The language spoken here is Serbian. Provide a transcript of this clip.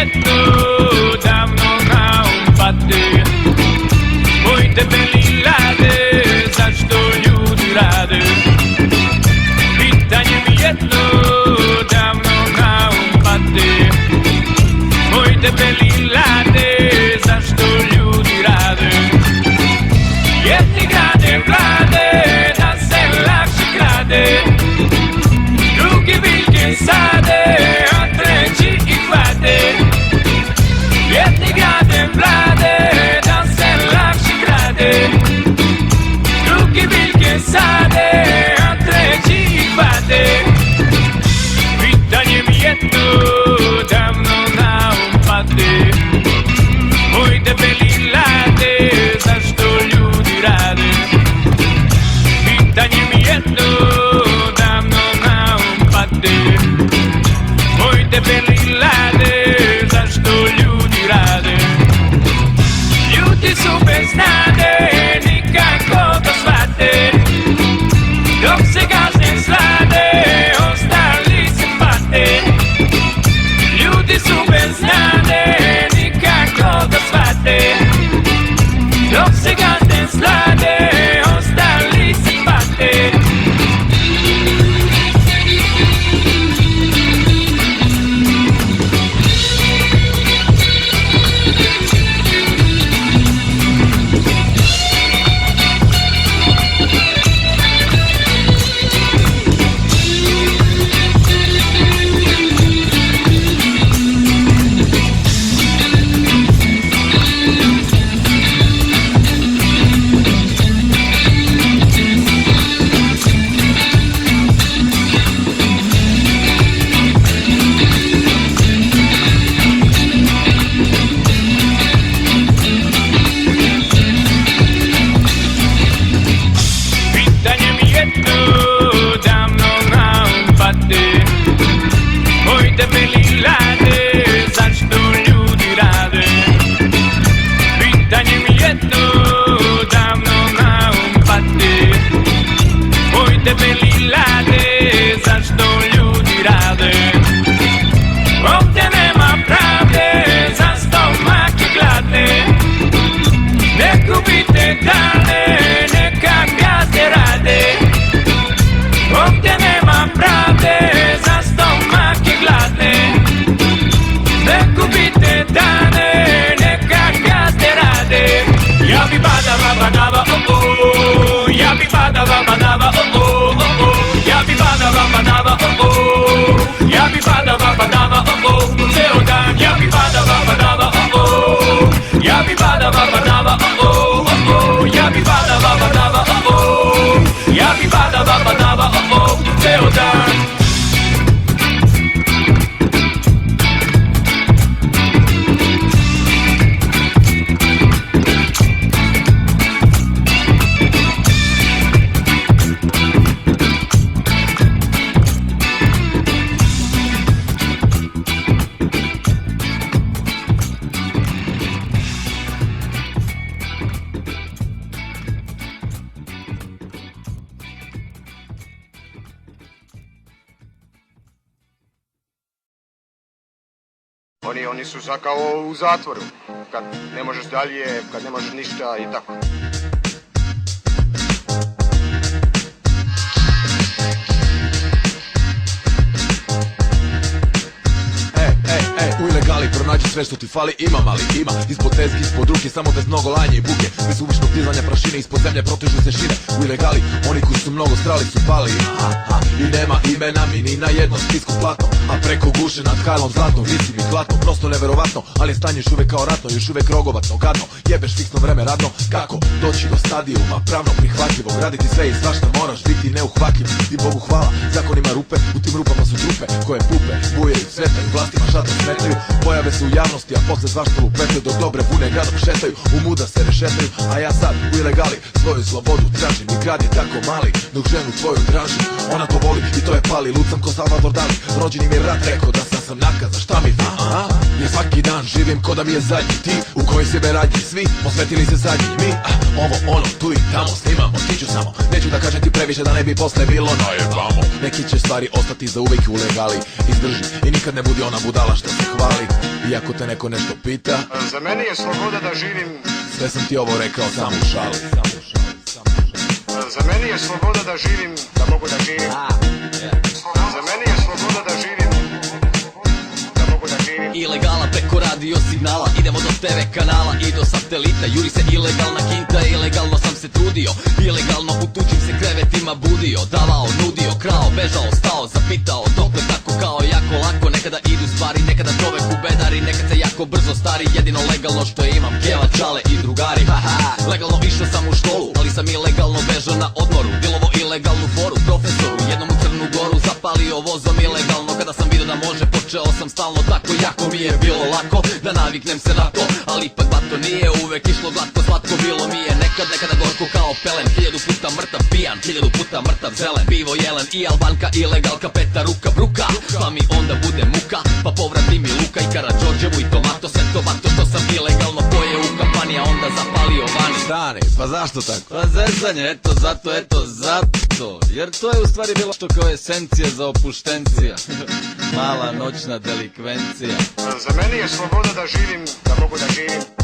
jedno davno na um pade. Moj debeli lade, zašto ljudi rade? Pitanje mi jedno davno na um pade. Moj debeli lade, zašto ljudi rade? Jedni grade vlade, da se lakše krade. Drugi biljke sade, a treći ih vade. Jedni grade vlade, da se lakše krade. Drugi biljke sade, a treći ih vade. Pitanje mi jedno davno na um pade. Moj debeli lade, zašto ljudi rade? Pitanje mi jedno davno na um pade. Moj debeli lade, zašto ljudi rade? Ljudi su bez nade, nikako da shvate. Dok se gazne slade, ostali se pate. Ljudi su bez nade, nikako da shvate. Dok se gazne slade, ostali se pate. Oni su kao u zatvoru, kad ne možeš dalje, kad ne možeš ništa i tako. U ilegali pronađi sve što ti fali, ima mali, ima ispod tezgi, ispod ruke, samo bez mnogo lanje i buke. Bez uvišnog dizanja prašine, ispod zemlje protežu se šine. U ilegali, oni koji su mnogo strali su pali. I nema imena mi ni na jednom spisku platno. A preko guše nad Hajlom zlatno, visi mi hlatno. Prosto neverovatno, ali je stanje još uvek kao ratno. Još uvek rogovatno, gadno, jebeš fiksno vreme radno. Kako doći do stadijuma, pravno prihvatljivo. Raditi sve i svašta moraš, biti neuhvatljiv. I Bogu hvala, zakonima rupe, u tim rupama su trupe koje pupe, bujaju, cvetaju, vlastima šatom smetaju. Pojave se u javnosti, a posle svašta lupetaju. Dok dobre bune gradom šetaju, u muda se rešetaju. A ja sad u ilegali svoju slobodu tražim. I grad je tako mali, dok ženu tvoju tražim. Ona to voli i to je pali, lud sam ko Salvador Dali. Rođeni mi je rat rekao da sam nakaza, šta mi fali? Ja svaki dan živim ko da mi je zadnji. Ti u kojoj se beradnji, svi posvetili se zadnji. Mi, ovo ono, tu i tamo snimamo. Tiću samo, neću da kažem ti previše da ne bi posle bilo najebamo. Neki će stvari ostati za uvek u legali. Izdrži i nikad ne budi ona budala što se hvali. I ako te neko nešto pita, Za mene je sloboda da živim. sve sam ti ovo rekao samo u šali. Za mene je sloboda da živim, da mogu da živim. Za mene je sloboda da živim, da mogu da živim. Ilegala preko radio signala, idemo do TV kanala i do satelita. Juri se ilegalna kinta, ilegalno sam se trudio, ilegalno u tuđim se krevetima budio. Davao, nudio, krao, bežao, stao, zapitao, dokle tako kao jako lako. Nekada idu stvari, nekada čovek u bedari, nekad se jako brzo stari. Jedino legalno što imam, keva, čale i drugari. Legalno išao sam u školu, ali sam ilegalno bežao na odmoru. Dilovo ilegalnu foru, profesoru, jednom u Crnu Goru zapalio vozom ilegalno. Kada sam vidio da može, počeo sam stalno tako, jako mi je bilo lako da naviknem se na to. Ali ipak bato nije uvek išlo glatko, slatko bilo mi je nekada gorko kao pelen. 1000 puta mrtav pijan, 1000 puta mrtav zelen. Pivo jelen i albanka, ilegalka, peta ruka bruka. Pa mi onda bude muka, pa povrati mi Luka i Karađorđevu i tomato. Sve to bato što sam ilegalno poje u kampanji, a onda zapalio vani. Stani, pa zašto tako? Pa zezanje, eto zato. Jer to je u stvari bilo što kao esencija za opuštencija. Mala noćna delikvencija. Za mene je sloboda da živim, da mogu da živim.